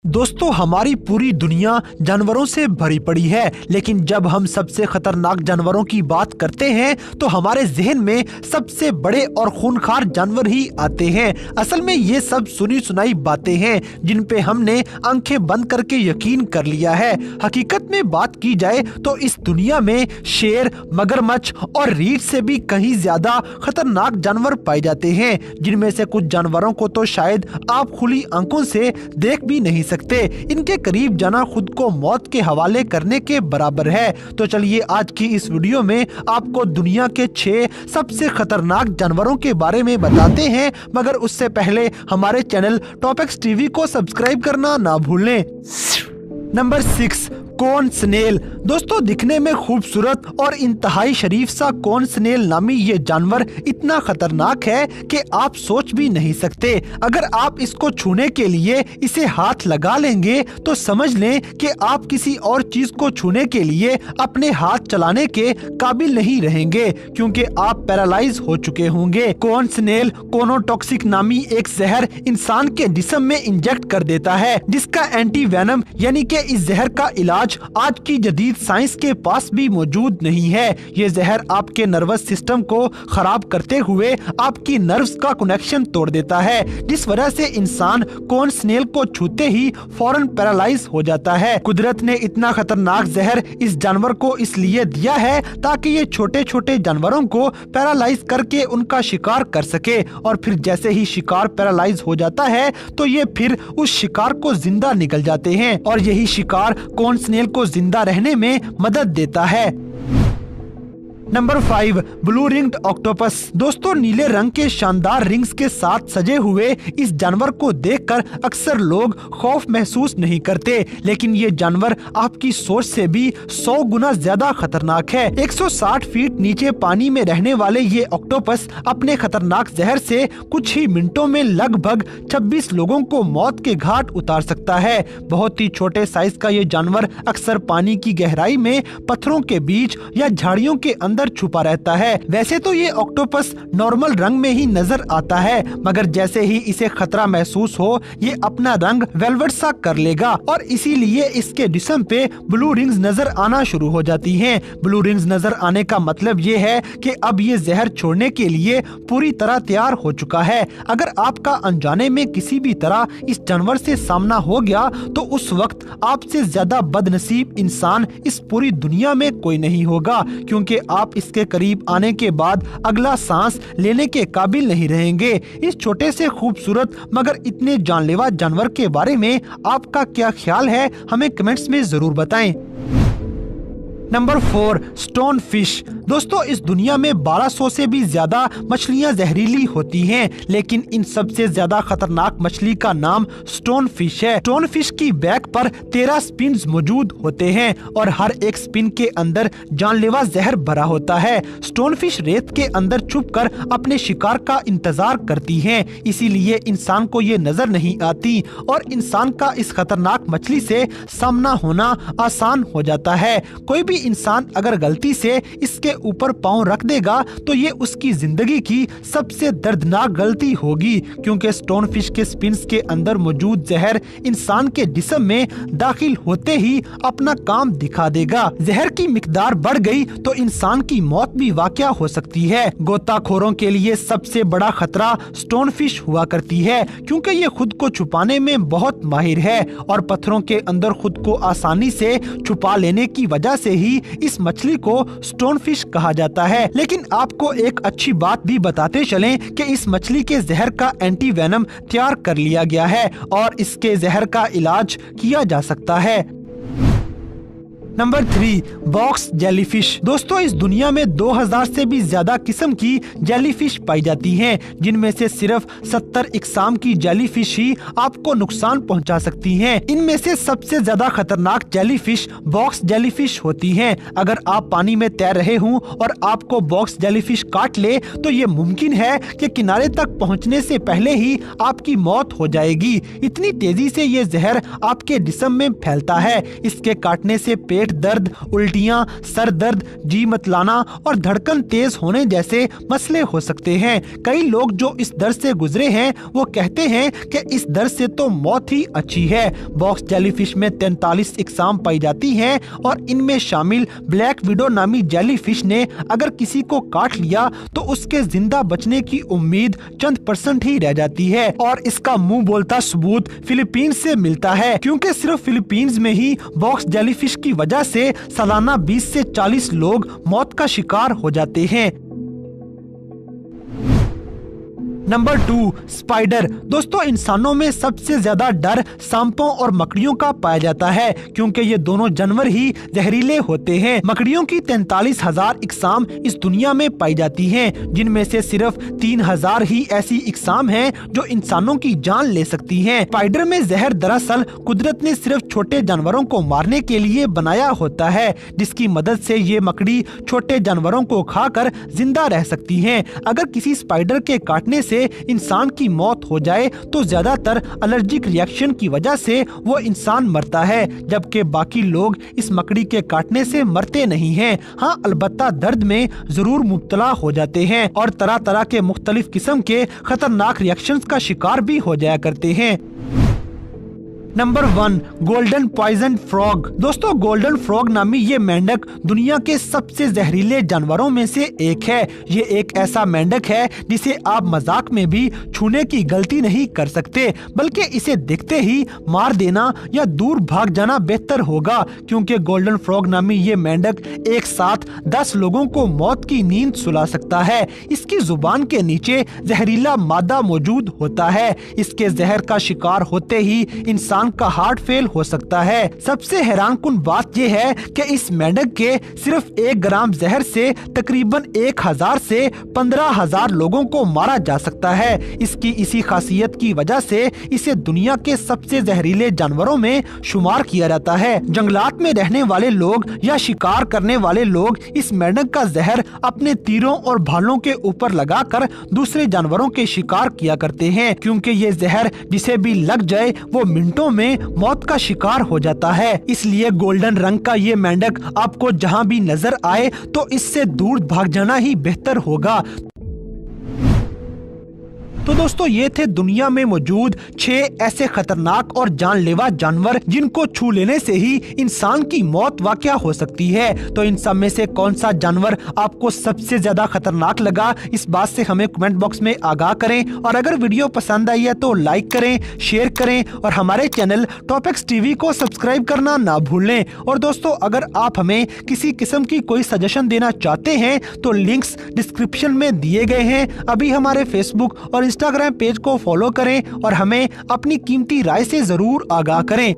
दोस्तों, हमारी पूरी दुनिया जानवरों से भरी पड़ी है, लेकिन जब हम सबसे खतरनाक जानवरों की बात करते हैं तो हमारे जहन में सबसे बड़े और खूंखार जानवर ही आते हैं। असल में ये सब सुनी सुनाई बातें हैं जिन पे हमने आंखें बंद करके यकीन कर लिया है। हकीकत में बात की जाए तो इस दुनिया में शेर, मगरमच्छ और रीछ से भी कहीं ज्यादा खतरनाक जानवर पाए जाते हैं, जिनमें से कुछ जानवरों को तो शायद आप खुली आंखों से देख भी नहीं सकते। इनके करीब जाना खुद को मौत के हवाले करने के बराबर है। तो चलिए आज की इस वीडियो में आपको दुनिया के 6 सबसे खतरनाक जानवरों के बारे में बताते हैं, मगर उससे पहले हमारे चैनल टॉपिक्स टीवी को सब्सक्राइब करना ना भूलें। Number 6, corn snail. दोस्तों, दिखने में खूबसूरत और इंतहाई शरीफ सा कॉर्न स्नेल नामी ये जानवर इतना खतरनाक है कि आप सोच भी नहीं सकते। अगर आप इसको छूने के लिए इसे हाथ लगा लेंगे तो समझ लें कि आप किसी और चीज को छूने के लिए अपने हाथ चलाने के काबिल नहीं रहेंगे, क्योंकि आप पैरालाइज हो चुके होंगे। कॉर्न स्नेल कोनोटॉक्सिक नामी एक जहर इंसान के जिस्म में इंजेक्ट कर देता है, जिसका एंटी वेनम यानी कि इस जहर का इलाज आज की जदीद साइंस के पास भी मौजूद नहीं है। ये जहर आपके नर्वस सिस्टम को खराब करते हुए आपकी नर्व्स का कनेक्शन तोड़ देता है, जिस वजह से इंसान कॉर्न स्नेल को छूते ही फौरन पैरालाइज हो जाता है। कुदरत ने इतना खतरनाक जहर इस जानवर को इसलिए दिया है ताकि ये छोटे छोटे जानवरों को पैरालाइज करके उनका शिकार कर सके, और फिर जैसे ही शिकार पैरालाइज हो जाता है तो ये फिर उस शिकार को जिंदा निकल जाते हैं, और यही शिकार कॉर्न स्नेल को जिंदा रहने में मदद देता है। Number 5, blue ringed octopus. दोस्तों, नीले रंग के शानदार रिंग्स के साथ सजे हुए इस जानवर को देखकर अक्सर लोग खौफ महसूस नहीं करते, लेकिन ये जानवर आपकी सोच से भी 100 गुना ज्यादा खतरनाक है। 160 फीट नीचे पानी में रहने वाले ये ऑक्टोपस अपने खतरनाक जहर से कुछ ही मिनटों में लगभग 26 लोगों को मौत के घाट उतार सकता है। बहुत ही छोटे साइज का ये जानवर अक्सर पानी की गहराई में पत्थरों के बीच या झाड़ियों के अंदर छुपा रहता है। वैसे तो ये ऑक्टोपस नॉर्मल रंग में ही नजर आता है, मगर जैसे ही इसे खतरा महसूस हो ये अपना रंग वेलवेट सा कर लेगा, और इसीलिए इसके जिस्म पे ब्लू रिंग्स नजर आना शुरू हो जाती हैं। ब्लू रिंग्स नजर आने का मतलब ये है कि अब ये जहर छोड़ने के लिए पूरी तरह तैयार हो चुका है। अगर आपका अनजाने में किसी भी तरह इस जानवर से सामना हो गया तो उस वक्त आपसे ज्यादा बदनसीब इंसान इस पूरी दुनिया में कोई नहीं होगा, क्योंकि आप इसके करीब आने के बाद अगला सांस लेने के काबिल नहीं रहेंगे। इस छोटे से खूबसूरत मगर इतने जानलेवा जानवर के बारे में आपका क्या ख्याल है, हमें कमेंट्स में जरूर बताएं। Number 4, stone fish. दोस्तों, इस दुनिया में 1200 से भी ज्यादा मछलियां जहरीली होती हैं, लेकिन इन सबसे ज्यादा खतरनाक मछली का नाम स्टोन फिश है। स्टोन फिश की बैक पर 13 स्पिन्स मौजूद होते हैं और हर एक स्पिन के अंदर जानलेवा जहर भरा होता है। स्टोन फिश रेत के अंदर छुपकर अपने शिकार का इंतजार करती हैं, इसीलिए इंसान को ये नजर नहीं आती और इंसान का इस खतरनाक मछली से सामना होना आसान हो जाता है। कोई भी इंसान अगर गलती से इसके ऊपर पांव रख देगा तो ये उसकी जिंदगी की सबसे दर्दनाक गलती होगी, क्योंकि स्टोन फिश के स्पिन्स के अंदर मौजूद जहर इंसान के जिस्म में दाखिल होते ही अपना काम दिखा देगा। जहर की मिकदार बढ़ गई तो इंसान की मौत भी वाक़या हो सकती है। गोताखोरों के लिए सबसे बड़ा खतरा स्टोन फिश हुआ करती है, क्योंकि ये खुद को छुपाने में बहुत माहिर है और पत्थरों के अंदर खुद को आसानी से छुपा लेने की वजह से ही इस मछली को स्टोन फिश कहा जाता है। लेकिन आपको एक अच्छी बात भी बताते चलें कि इस मछली के जहर का एंटी वेनम तैयार कर लिया गया है और इसके जहर का इलाज किया जा सकता है। Number 3, box jellyfish. दोस्तों, इस दुनिया में 2000 से भी ज्यादा किस्म की जेलीफिश पाई जाती हैं, जिनमें से सिर्फ 70 इकसाम की जेलीफिश ही आपको नुकसान पहुंचा सकती हैं। इनमें से सबसे ज्यादा खतरनाक जेलीफिश बॉक्स जेलीफिश होती हैं। अगर आप पानी में तैर रहे हों और आपको बॉक्स जेलीफिश काट ले तो ये मुमकिन है कि किनारे तक पहुंचने से पहले ही आपकी मौत हो जाएगी। इतनी तेजी से ये जहर आपके जिस्म में फैलता है। इसके काटने से पेट पेट दर्द, उल्टियां, सर दर्द, जी मतलाना और धड़कन तेज होने जैसे मसले हो सकते हैं। कई लोग जो इस दर्द से गुजरे हैं वो कहते हैं कि इस दर्द से तो मौत ही अच्छी है। बॉक्स जेलीफिश में 43 इकसाम पाई जाती हैं और इनमें शामिल ब्लैक विडो नामी जेलीफिश ने अगर किसी को काट लिया तो उसके जिंदा बचने की उम्मीद चंद % ही रह जाती है। और इसका मुंह बोलता सबूत फिलीपींस से मिलता है, क्योंकि सिर्फ फिलीपींस में ही बॉक्स जेलीफिश की वजह से सालाना 20 से 40 लोग मौत का शिकार हो जाते हैं। Number 2, spider. दोस्तों, इंसानों में सबसे ज्यादा डर सांपों और मकड़ियों का पाया जाता है, क्योंकि ये दोनों जानवर ही जहरीले होते हैं। मकड़ियों की 43,000 इकसाम इस दुनिया में पाई जाती हैं, जिनमें से सिर्फ 3,000 ही ऐसी इकसाम हैं जो इंसानों की जान ले सकती हैं। स्पाइडर में जहर दरअसल कुदरत ने सिर्फ छोटे जानवरों को मारने के लिए बनाया होता है, जिसकी मदद से ये मकड़ी छोटे जानवरों को खाकर जिंदा रह सकती हैं। अगर किसी स्पाइडर के काटने से इंसान की मौत हो जाए तो ज्यादातर एलर्जिक रिएक्शन की वजह से वो इंसान मरता है, जबकि बाकी लोग इस मकड़ी के काटने से मरते नहीं हैं। हाँ, अलबत्ता दर्द में जरूर मुब्तला हो जाते हैं और तरह तरह के मुख्तलिफ किस्म के खतरनाक रिएक्शंस का शिकार भी हो जाया करते हैं। Number 1, golden poison frog. दोस्तों, गोल्डन फ्रॉग नामी ये मेंढक दुनिया के सबसे जहरीले जानवरों में से एक है। ये एक ऐसा मेंढक है जिसे आप मजाक में भी छूने की गलती नहीं कर सकते, बल्कि इसे देखते ही मार देना या दूर भाग जाना बेहतर होगा, क्योंकि गोल्डन फ्रॉग नामी ये मेंढक एक साथ 10 लोगों को मौत की नींद सुला सकता है। इसकी जुबान के नीचे जहरीला मादा मौजूद होता है। इसके जहर का शिकार होते ही इंसान का हार्ट फेल हो सकता है। सबसे हैरानकुन बात यह है कि इस मेंढक के सिर्फ 1 ग्राम जहर से तकरीबन 1000 से 15,000 लोगों को मारा जा सकता है। इसकी इसी खासियत की वजह से इसे दुनिया के सबसे जहरीले जानवरों में शुमार किया जाता है। जंगलात में रहने वाले लोग या शिकार करने वाले लोग इस मेंढक का जहर अपने तीरों और भालों के ऊपर लगाकर दूसरे जानवरों के शिकार किया करते हैं, क्योंकि ये जहर जिसे भी लग जाए वो मिनटों में मौत का शिकार हो जाता है। इसलिए गोल्डन रंग का ये मेंढक आपको जहां भी नजर आए तो इससे दूर भाग जाना ही बेहतर होगा। तो दोस्तों, ये थे दुनिया में मौजूद 6 ऐसे खतरनाक और जानलेवा जानवर जिनको छू लेने से ही इंसान की मौत वाक़या हो सकती है। तो इन सब में से कौन सा जानवर आपको सबसे ज्यादा खतरनाक लगा, इस बात से हमें कमेंट बॉक्स में आगाह करें। और अगर वीडियो पसंद आई है तो लाइक करें, शेयर करें और हमारे चैनल टॉपिक्स टीवी को सब्सक्राइब करना ना भूलें। और दोस्तों, अगर आप हमें किसी किस्म की कोई सजेशन देना चाहते हैं तो लिंक्स डिस्क्रिप्शन में दिए गए हैं। अभी हमारे फेसबुक और इंस्टाग्राम पेज को फॉलो करें और हमें अपनी कीमती राय से जरूर आगाह करें।